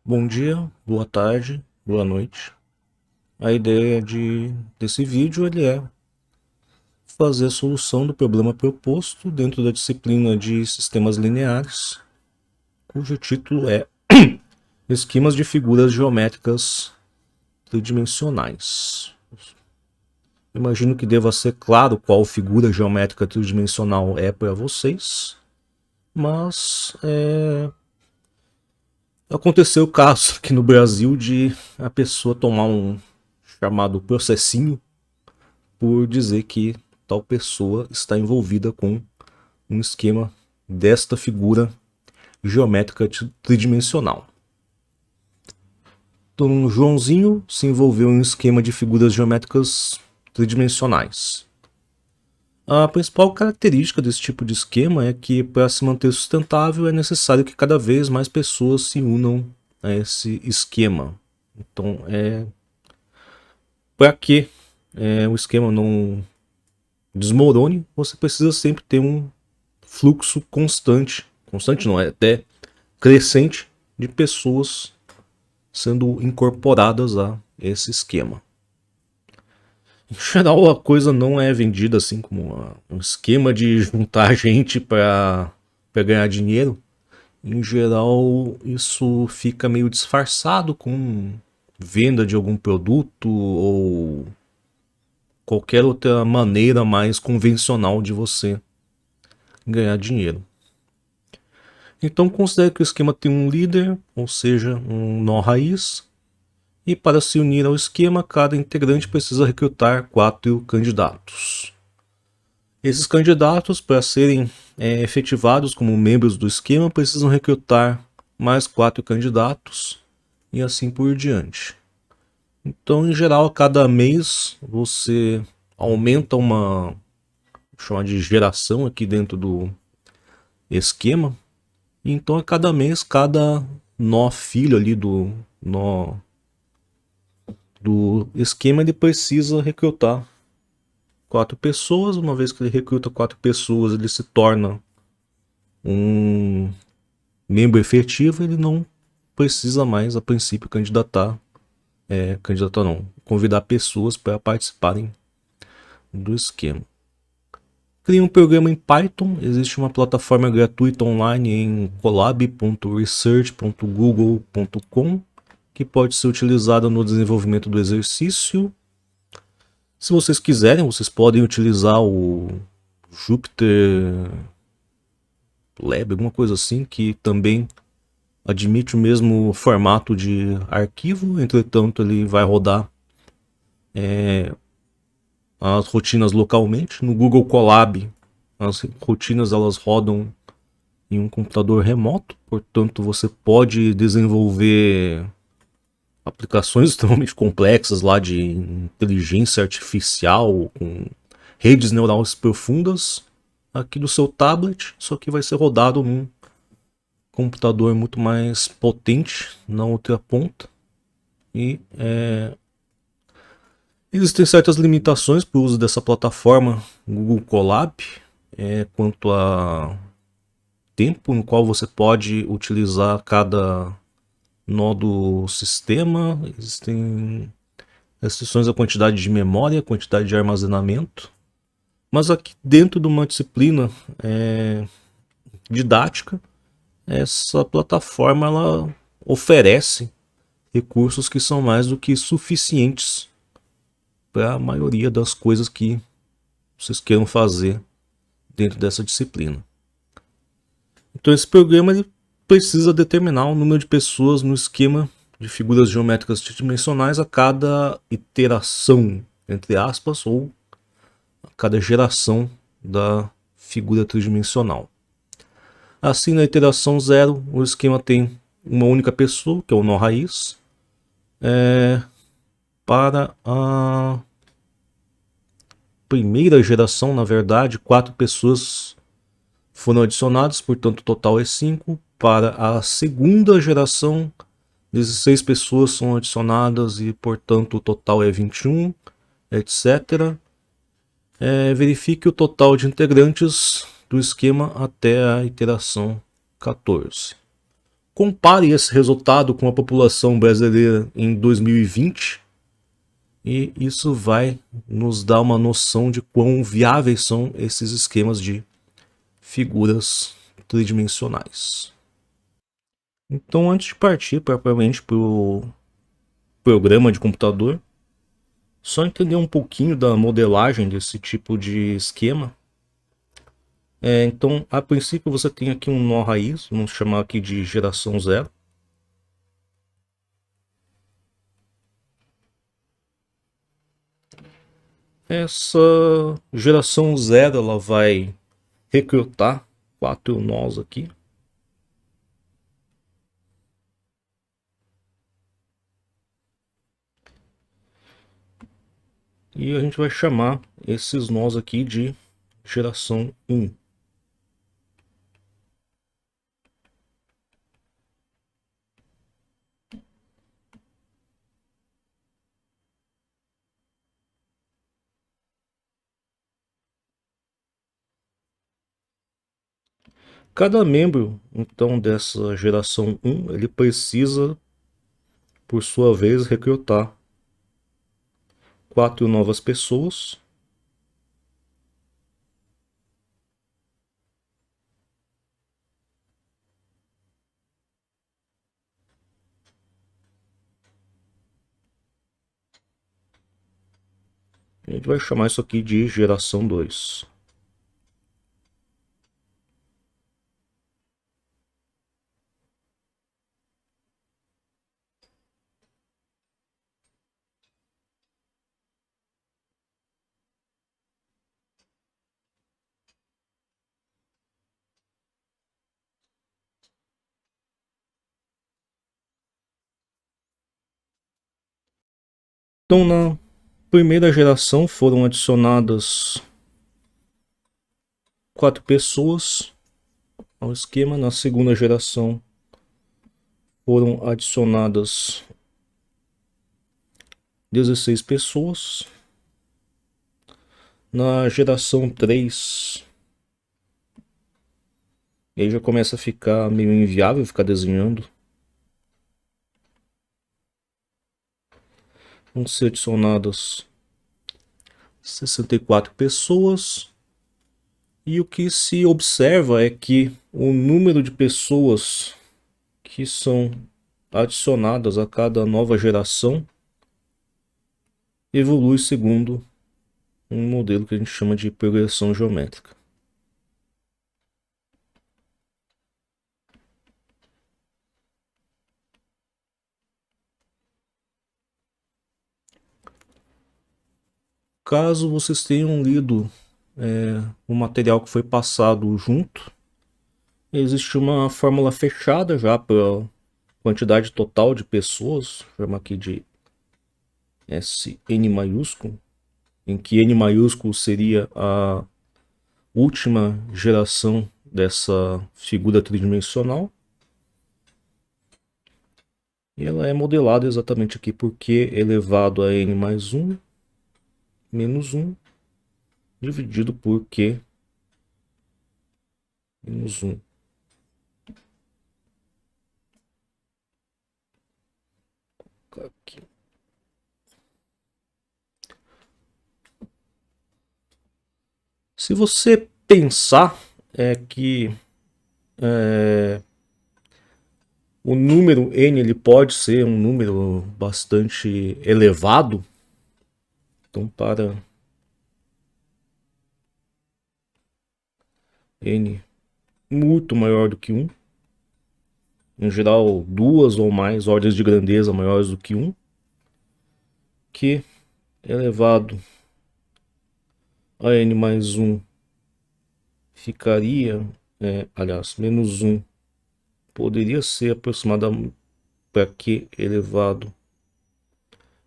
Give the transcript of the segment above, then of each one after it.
Bom dia, boa tarde, boa noite. A ideia desse vídeo ele é fazer a solução do problema proposto dentro da disciplina de sistemas lineares, cujo título é Esquemas de figuras geométricas tridimensionais. Imagino que deva ser claro qual figura geométrica tridimensional é para vocês, mas aconteceu o caso aqui no Brasil de a pessoa tomar um chamado processinho por dizer que tal pessoa está envolvida com um esquema desta figura geométrica tridimensional. Então, Joãozinho se envolveu em um esquema de figuras geométricas tridimensionais. A principal característica desse tipo de esquema é que, para se manter sustentável, é necessário que cada vez mais pessoas se unam a esse esquema. Então, para que o esquema não desmorone, você precisa sempre ter um fluxo constante não, é até crescente de pessoas sendo incorporadas a esse esquema. Em geral, a coisa não é vendida assim como um esquema de juntar gente para ganhar dinheiro. Em geral, isso fica meio disfarçado com venda de algum produto ou qualquer outra maneira mais convencional de você ganhar dinheiro. Então considere que o esquema tem um líder, ou seja, um nó raiz, e para se unir ao esquema, cada integrante precisa recrutar 4 candidatos. Esses candidatos, para serem efetivados como membros do esquema, precisam recrutar mais 4 candidatos e assim por diante. Então, em geral, a cada mês você aumenta uma, chamar de geração aqui dentro do esquema. Então, a cada mês, cada nó filho ali do nó do esquema, ele precisa recrutar 4 pessoas. Uma vez que ele recruta 4 pessoas, ele se torna um membro efetivo. Ele não precisa mais, a princípio, candidatar não, convidar pessoas para participarem do esquema. Crie um programa em Python. Existe uma plataforma gratuita online em colab.research.google.com que pode ser utilizada no desenvolvimento do exercício. Se vocês quiserem, vocês podem utilizar o Jupyter Lab, alguma coisa assim, que também admite o mesmo formato de arquivo. Entretanto, ele vai rodar as rotinas localmente. No Google Colab, as rotinas elas rodam em um computador remoto, portanto você pode desenvolver aplicações extremamente complexas lá de inteligência artificial com redes neurais profundas aqui do seu tablet, só que vai ser rodado num computador muito mais potente na outra ponta. E existem certas limitações para o uso dessa plataforma Google Colab, quanto a tempo no qual você pode utilizar cada nó do sistema. Existem restrições à quantidade de memória, quantidade de armazenamento. Mas aqui dentro de uma disciplina didática, essa plataforma ela oferece recursos que são mais do que suficientes para a maioria das coisas que vocês queiram fazer dentro dessa disciplina. Então esse programa ele precisa determinar o número de pessoas no esquema de figuras geométricas tridimensionais a cada iteração, entre aspas, ou a cada geração da figura tridimensional. Assim, na iteração 0, o esquema tem uma única pessoa, que é o nó raiz. Para a primeira geração, na verdade, 4 pessoas foram adicionadas, portanto o total é 5. Para a segunda geração, 16 pessoas são adicionadas e, portanto, o total é 21, etc. Verifique o total de integrantes do esquema até a iteração 14. compare esse resultado com a população brasileira em 2020 e isso vai nos dar uma noção de quão viáveis são esses esquemas de figuras tridimensionais. Então, antes de partir propriamente para o programa de computador, só entender um pouquinho da modelagem desse tipo de esquema. Então, a princípio você tem aqui um nó raiz, vamos chamar aqui de geração 0. Essa geração 0 ela vai recrutar 4 nós aqui. E a gente vai chamar esses nós aqui de geração 1. Cada membro, então, dessa geração 1, ele precisa, por sua vez, recrutar 4 novas pessoas. A gente vai chamar isso aqui de geração 2. Então, na primeira geração foram adicionadas 4 pessoas ao esquema. Na segunda geração foram adicionadas 16 pessoas. Na geração 3, e aí já começa a ficar meio inviável ficar desenhando. Vão ser adicionadas 64 pessoas. E o que se observa é que o número de pessoas que são adicionadas a cada nova geração evolui segundo um modelo que a gente chama de progressão geométrica. Caso vocês tenham lido o material que foi passado junto, existe uma fórmula fechada já para a quantidade total de pessoas, vou chamar aqui de Sn maiúsculo, em que N maiúsculo seria a última geração dessa figura tridimensional. E ela é modelada exatamente aqui por Q elevado a N mais 1 menos 1 dividido por Q menos 1. Aqui. Se você pensar que o número n ele pode ser um número bastante elevado, então para n muito maior do que 1, em geral 2 ou mais ordens de grandeza maiores do que 1, que elevado a n mais 1 ficaria, aliás, menos 1 poderia ser aproximadamente para Q elevado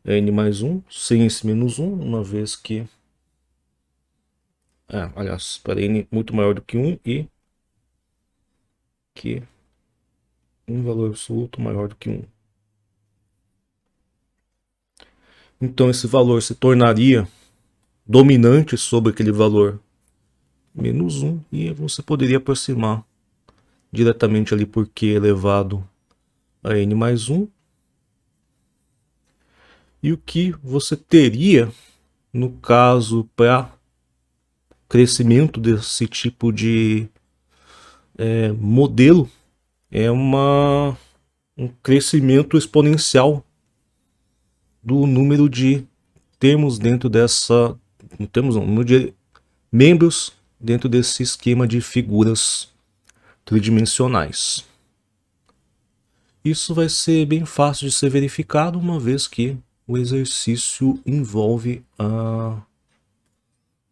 a n mais 1, sem esse menos 1, uma vez que, aliás, para n muito maior do que 1 e Q um valor absoluto maior do que 1. Então esse valor se tornaria dominante sobre aquele valor menos 1 e você poderia aproximar diretamente ali por Q elevado a n mais 1. E o que você teria, no caso, para crescimento desse tipo de modelo, é um crescimento exponencial do número de termos dentro dessa... número de membros dentro desse esquema de figuras tridimensionais. Isso vai ser bem fácil de ser verificado, uma vez que o exercício envolve a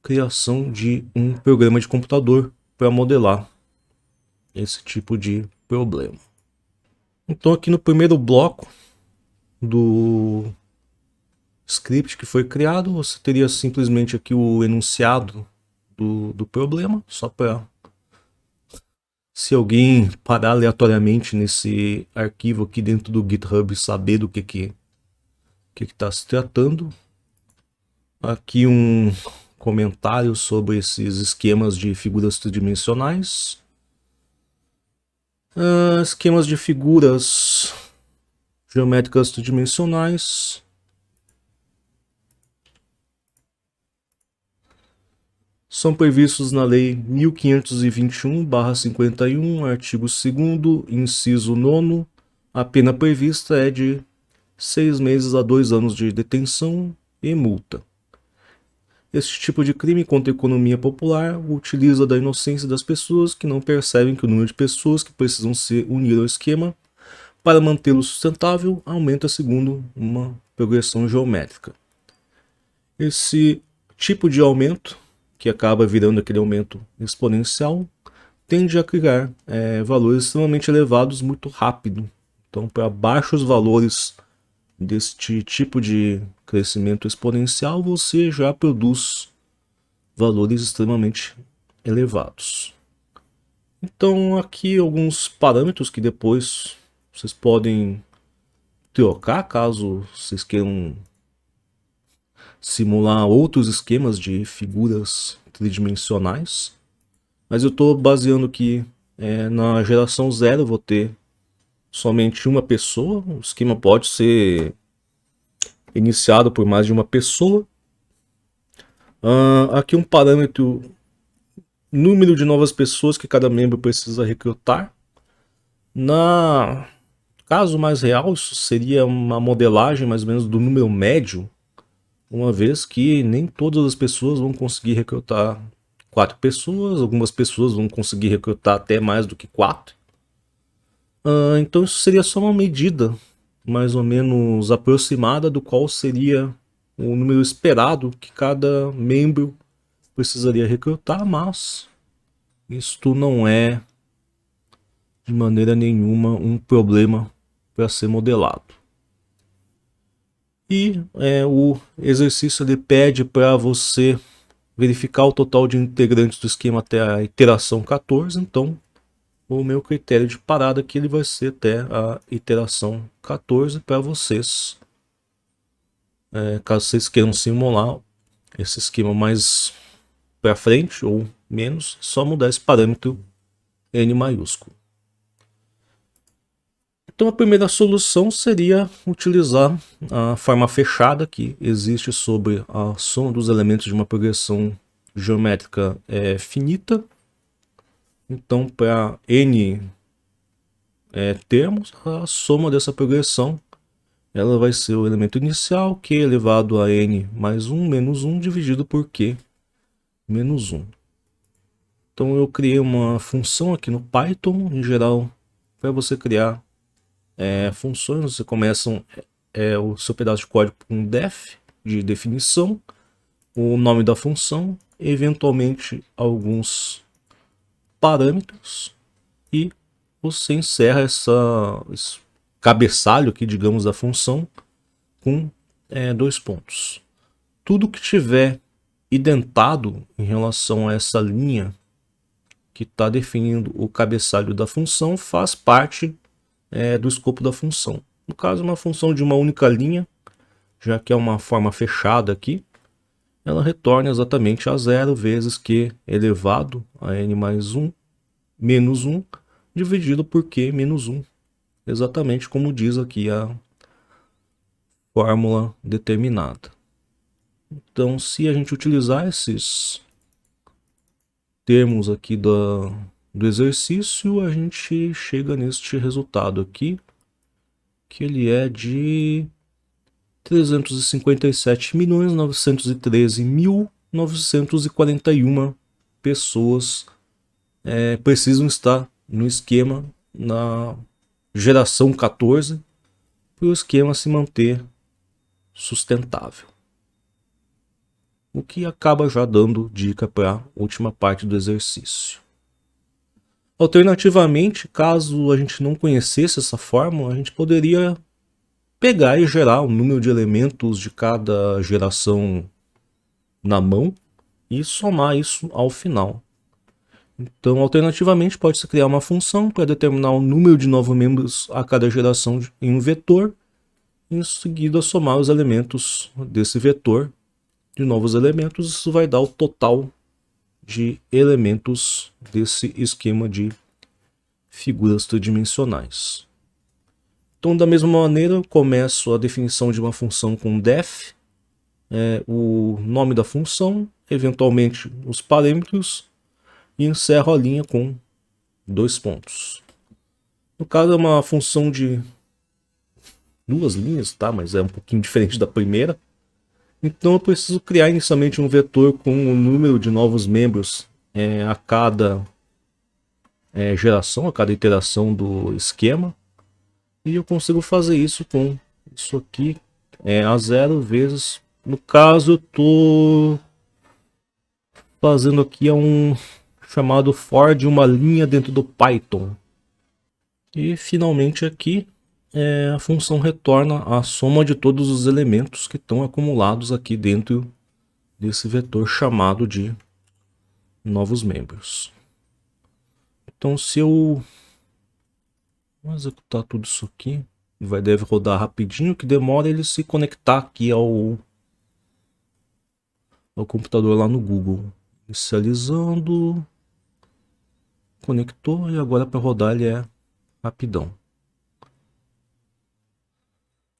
criação de um programa de computador para modelar esse tipo de problema. Então aqui no primeiro bloco do script que foi criado, você teria simplesmente aqui o enunciado do problema, só para, se alguém parar aleatoriamente nesse arquivo aqui dentro do GitHub, saber do que está se tratando. Aqui um comentário sobre esses esquemas de figuras tridimensionais. Esquemas de figuras geométricas tridimensionais. São previstos na Lei 1521/51, artigo 2º, inciso 9º. A pena prevista é de 6 meses a 2 anos de detenção e multa. Este tipo de crime contra a economia popular utiliza da inocência das pessoas que não percebem que o número de pessoas que precisam se unir ao esquema para mantê-lo sustentável aumenta segundo uma progressão geométrica. Esse tipo de aumento, que acaba virando aquele aumento exponencial, tende a criar valores extremamente elevados muito rápido. Então, para baixos valores deste tipo de crescimento exponencial, você já produz valores extremamente elevados. Então, aqui alguns parâmetros que depois vocês podem trocar caso vocês queiram simular outros esquemas de figuras tridimensionais. Mas eu estou baseando que na geração 0 vou ter somente uma pessoa. O esquema pode ser iniciado por mais de uma pessoa. Aqui um parâmetro, número de novas pessoas que cada membro precisa recrutar. Na caso mais real, isso seria uma modelagem mais ou menos do número médio, uma vez que nem todas as pessoas vão conseguir recrutar 4 pessoas, algumas pessoas vão conseguir recrutar até mais do que 4. Então isso seria só uma medida mais ou menos aproximada do qual seria o número esperado que cada membro precisaria recrutar, mas isto não é de maneira nenhuma um problema para ser modelado. E o exercício ele pede para você verificar o total de integrantes do esquema até a iteração 14, então o meu critério de parada aqui ele vai ser até a iteração 14 para vocês, caso vocês queiram simular esse esquema mais para frente ou menos, só mudar esse parâmetro n maiúsculo. Então a primeira solução seria utilizar a forma fechada que existe sobre a soma dos elementos de uma progressão geométrica finita. Então para n termos, a soma dessa progressão ela vai ser o elemento inicial, q elevado a n mais 1 menos 1 dividido por q menos 1. Então eu criei uma função aqui no Python, em geral, para você criar funções. Você começa o seu pedaço de código com def, de definição, o nome da função, eventualmente alguns parâmetros, e você encerra esse cabeçalho aqui, digamos, da função com 2 pontos. Tudo que tiver identado em relação a essa linha que está definindo o cabeçalho da função faz parte do escopo da função. No caso, uma função de uma única linha, já que é uma forma fechada aqui, ela retorna exatamente a 0 vezes q elevado a n mais 1 menos 1 dividido por q menos 1. exatamente como diz aqui a fórmula determinada. Então, se a gente utilizar esses termos aqui do exercício, a gente chega neste resultado aqui, que ele é de 357.913.941 pessoas precisam estar no esquema na geração 14 para o esquema se manter sustentável. O que acaba já dando dica para a última parte do exercício. Alternativamente, caso a gente não conhecesse essa fórmula, a gente poderia pegar e gerar o número de elementos de cada geração na mão e somar isso ao final. Então, alternativamente, pode-se criar uma função para determinar o número de novos membros a cada geração em um vetor, e em seguida somar os elementos desse vetor de novos elementos. Isso vai dar o total de elementos desse esquema de figuras tridimensionais. Então, da mesma maneira, eu começo a definição de uma função com def, o nome da função, eventualmente os parâmetros, e encerro a linha com 2 pontos. No caso, é uma função de 2 linhas, tá? Mas é um pouquinho diferente da primeira. Então, eu preciso criar inicialmente um vetor com o número de novos membros a cada geração, a cada iteração do esquema. E eu consigo fazer isso com isso aqui, a 0 vezes. No caso, eu estou fazendo aqui um chamado for de uma linha dentro do Python. E finalmente aqui a função retorna a soma de todos os elementos que estão acumulados aqui dentro desse vetor chamado de novos membros. Então, se eu vou executar tudo isso aqui, deve rodar rapidinho, que demora ele se conectar aqui ao computador lá no Google. Inicializando, conectou, e agora para rodar ele é rapidão.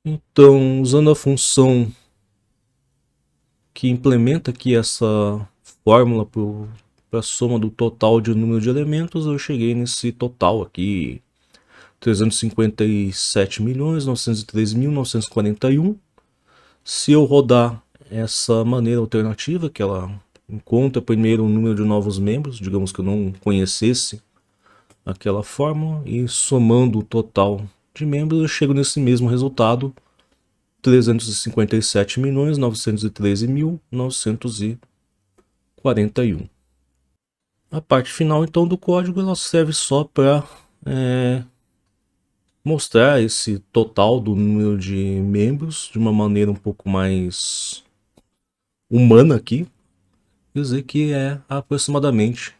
Então, usando a função que implementa aqui essa fórmula para a soma do total de número de elementos, eu cheguei nesse total aqui, 357.913.941. Se eu rodar essa maneira alternativa, que ela encontra primeiro o número de novos membros, digamos que eu não conhecesse aquela fórmula, e somando o total de membros, eu chego nesse mesmo resultado, 357.913.941. A parte final, então, do código, ela serve só para mostrar esse total do número de membros de uma maneira um pouco mais humana aqui, dizer que é aproximadamente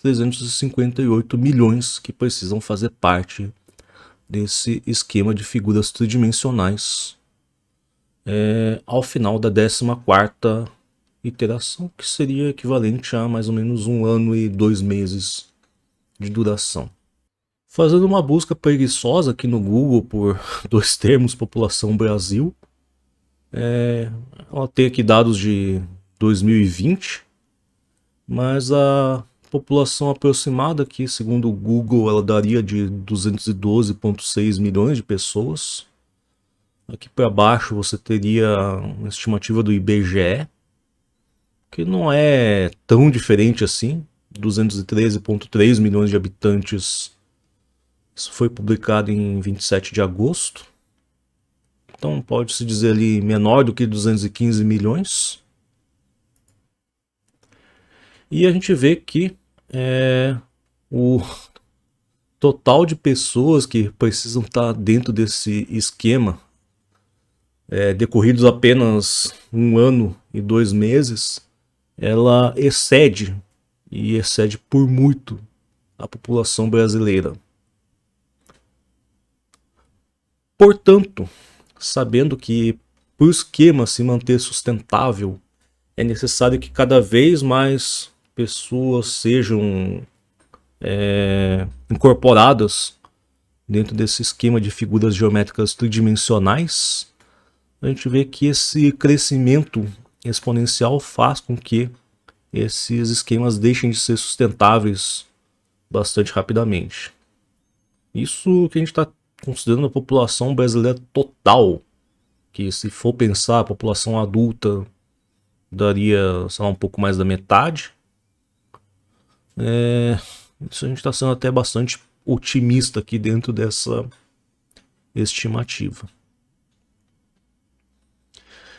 358 milhões que precisam fazer parte desse esquema de figuras tridimensionais ao final da 14ª iteração, que seria equivalente a mais ou menos 1 ano e 2 meses de duração. Fazendo uma busca preguiçosa aqui no Google por 2 termos, população Brasil, ela tem aqui dados de 2020, mas a população aproximada aqui, segundo o Google, ela daria de 212,6 milhões de pessoas. Aqui para baixo você teria uma estimativa do IBGE, que não é tão diferente assim, 213,3 milhões de habitantes. Isso foi publicado em 27 de agosto. Então pode-se dizer ali menor do que 215 milhões. E a gente vê que o total de pessoas que precisam estar dentro desse esquema, decorridos apenas 1 ano e 2 meses, ela excede por muito a população brasileira. Portanto, sabendo que para o esquema se manter sustentável, é necessário que cada vez mais pessoas sejam incorporadas dentro desse esquema de figuras geométricas tridimensionais, a gente vê que esse crescimento exponencial faz com que esses esquemas deixem de ser sustentáveis bastante rapidamente. Isso que a gente está considerando a população brasileira total, que se for pensar a população adulta daria, sei lá, um pouco mais da metade. Isso a gente está sendo até bastante otimista aqui dentro dessa estimativa.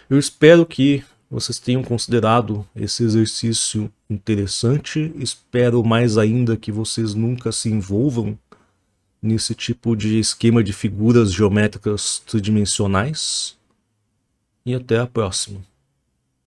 Eu espero que vocês tenham considerado esse exercício interessante. Espero mais ainda que vocês nunca se envolvam nesse tipo de esquema de figuras geométricas tridimensionais. E até a próxima.